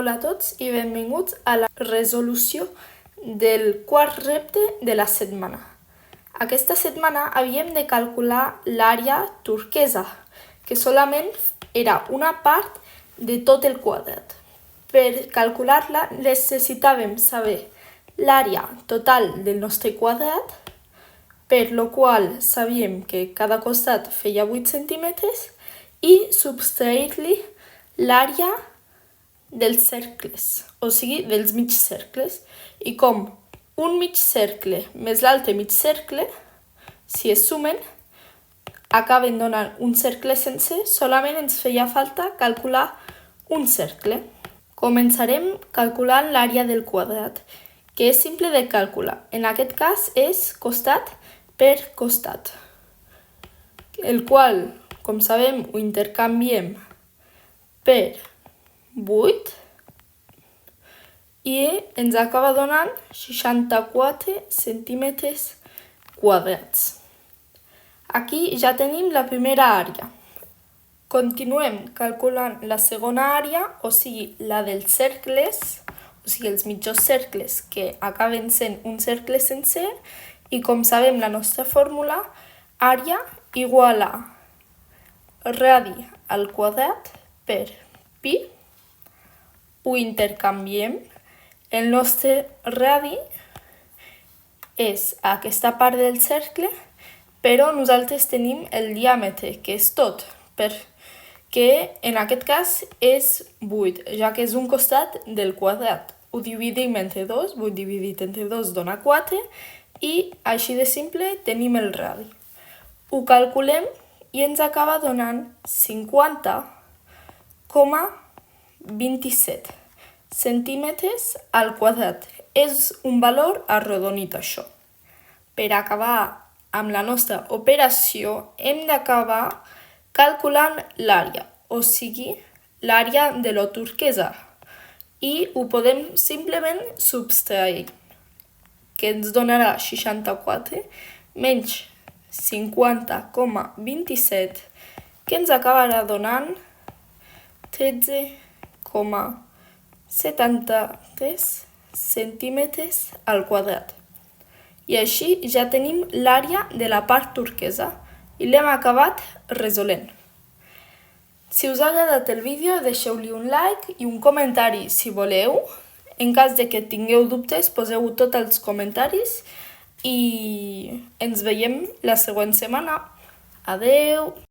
Hola a tots i benvinguts a la resolució del quart repte de la setmana. Aquesta setmana havíem de calcular l'àrea turquesa, que solament era una part de tot el quadrat. Per calcular-la necessitàvem saber l'àrea total del nostre quadrat, per lo qual sabíem que cada costat feia 8 centímetres i subtrair-li l'àrea dels cercles, o sigui, dels mig cercles. I com un mig cercle més l'altre mig cercle, si es sumen, acaben donant un cercle sencer, solament ens feia falta calcular un cercle. Començarem calculant l'àrea del quadrat, que és simple de calcular. En aquest cas és costat per costat, el qual, com sabem, ho intercanviem per 8 i ens acaba donant 64 centímetres quadrats. Aquí ja tenim la primera àrea. Continuem calculant la segona àrea, o sigui, la dels cercles, o sigui, els mitjors cercles que acaben sent un cercle sencer, i com sabem la nostra fórmula, àrea igual a radi al quadrat per pi. Ho intercanviem. El nostre radi és aquesta part del cercle, però nosaltres tenim el diàmetre, que és tot, perquè en aquest cas és 8, ja que és un costat del quadrat. Ho dividim entre 2, 8 dividit entre 2 dona 4, i així de simple tenim el radi. Ho calculem i ens acaba donant 50,27 centímetres al quadrat. És un valor arrodonit, això. Per acabar amb la nostra operació hem d'acabar calculant l'àrea, o sigui, l'àrea de la turquesa, i ho podem simplement subtrair, que ens donarà 64 menys 50,27, que ens acabarà donant 13,73 centímetres al quadrat. I així ja tenim l'àrea de la part turquesa i l'hem acabat resolent. Si us ha agradat el vídeo, deixeu-li un like i un comentari si voleu. En cas de que tingueu dubtes, poseu-ho tot als comentaris i ens veiem la següent setmana. Adeu!